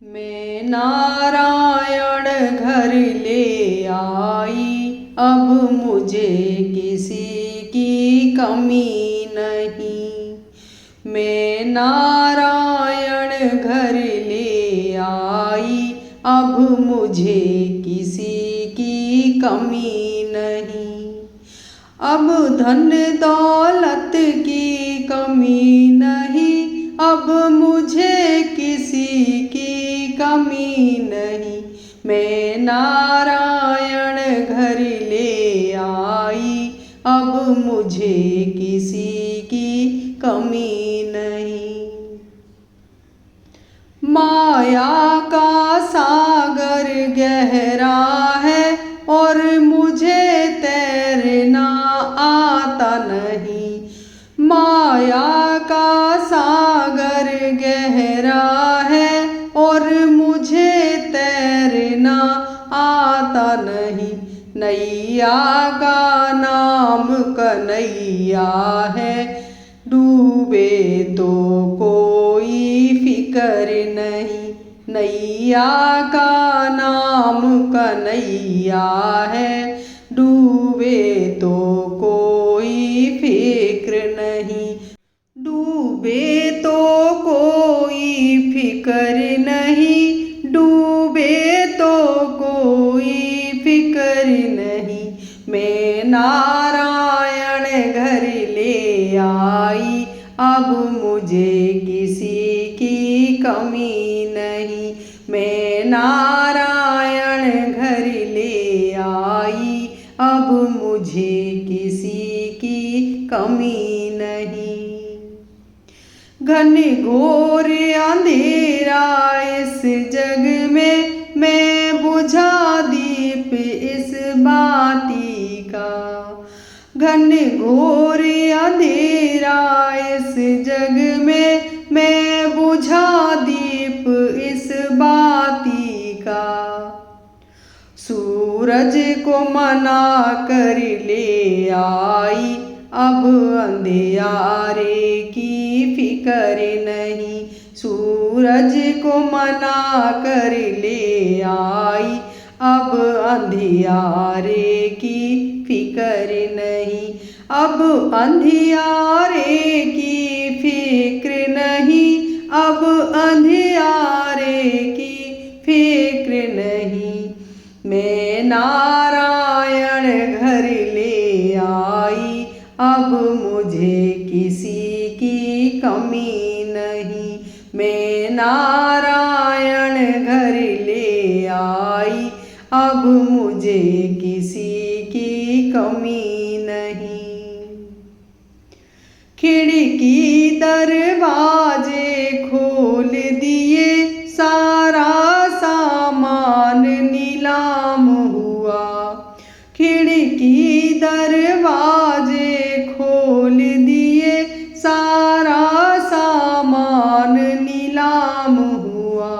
मैं नारायण घर ले आई, अब मुझे किसी की कमी नहीं। मैं नारायण घर ले आई, अब मुझे किसी की कमी नहीं। अब धन दौलत की कमी नहीं, अब मुझे किसी की कमी नहीं। मैं नारायण घर ले आई, अब मुझे किसी की कमी नहीं। माया का सागर गहरा है और मुझे तैरना आता नहीं। माया का सागर गहरा है और मुझे तैरना आता नहीं। नैया का नाम कन्हैया है, डूबे तो कोई फिकर नहीं। नैया का नाम कन्हैया है, डूबे तो कोई फिक्र नहीं। डूबे तो कोई फिकर नहीं, डूबे तो कोई फिकर नहीं। मैं नारायण घर ले आई, अब मुझे किसी की कमी नहीं। मैं नारायण घर ले आई, अब मुझे किसी की कमी नहीं। घन घोर अंधेरा इस जग में, मैं बुझा दीप इस बाती का। घन घोर अंधेरा इस जग में, मैं बुझा दीप इस बाती का। सूरज को मना कर ले आई, अब अंधियारे की फिकर नहीं। सूरज को मना कर ले आई, अब अंधियारे की फिकर नहीं। अब अंधियारे की फिक्र नहीं, अब अंधियारे की फिक्र नहीं। मैं नारायण घर ले आई, अब मुझे किसी की कमी नहीं। मैं नारायण घर ले आई, अब मुझे किसी की कमी नहीं। खिड़की दरवाजे खोल दिए, सारा सामान नीलाम हुआ। खिड़की दरवाजे खोल दिए, सारा सामान नीलाम हुआ।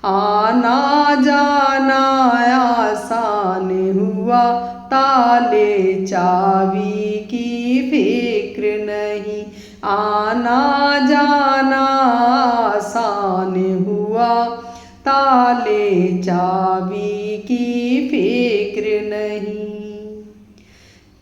आना जाना आसान हुआ, ताले चाबी की फिक्र नहीं। आना जाना आसान हुआ, ताले चाबी की फिक्र नहीं।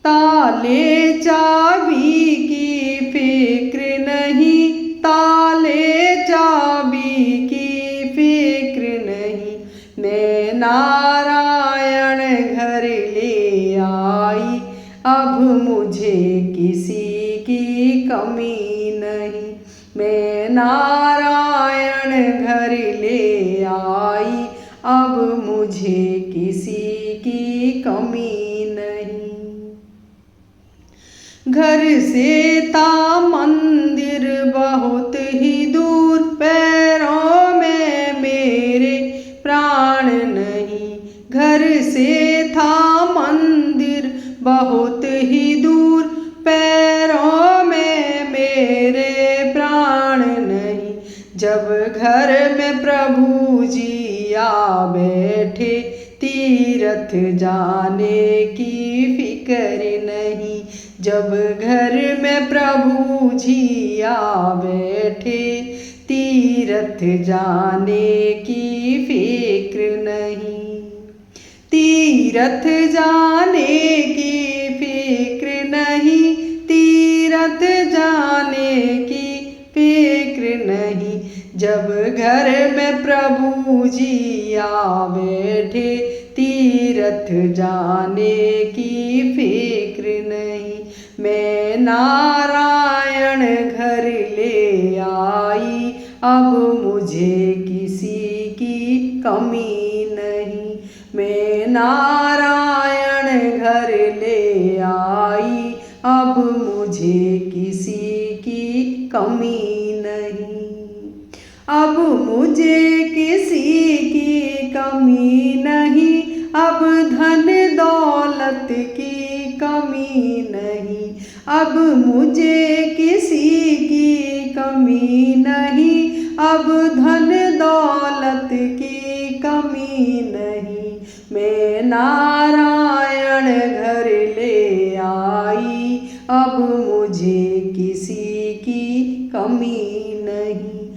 ताले चाबी की फिक्र नहीं, ताले चाबी की फिक्र नहीं। मैं नारायण घर ले आई, अब मुझे किसी की कमी नहीं। मैं नारायण घर ले आई, अब मुझे किसी की कमी नहीं। घर से था मंदिर बहुत ही दूर, पैरों में मेरे प्राण नहीं। घर से था मंदिर बहुत ही दूर, पैरों में मेरे प्राण नहीं। जब घर में प्रभु जी आ बैठे, तीरथ जाने की फिक्र नहीं। जब घर में प्रभु जी आ बैठे, तीरथ जाने की फिक्र नहीं। तीरथ जाने की फिक्र नहीं, तीरथ जाने की फिक्र नहीं। जब घर में प्रभु जी आ बैठे, तीरथ जाने की फिक्र नहीं। मैं नारायण घर ले आई, अब मुझे किसी की कमी नहीं। मैं नारायण घर ले आई, अब मुझे किसी की कमी नहीं। अब मुझे किसी की कमी नहीं, अब धन दौलत की कमी नहीं। अब मुझे किसी की कमी नहीं, अब धन दौलत की कमी नहीं। मैं नारायण घर ले आई, अब मुझे किसी की कमी नहीं।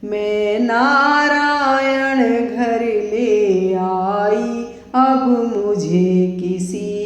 मैं नारायण घर ले आई, अब मुझे किसी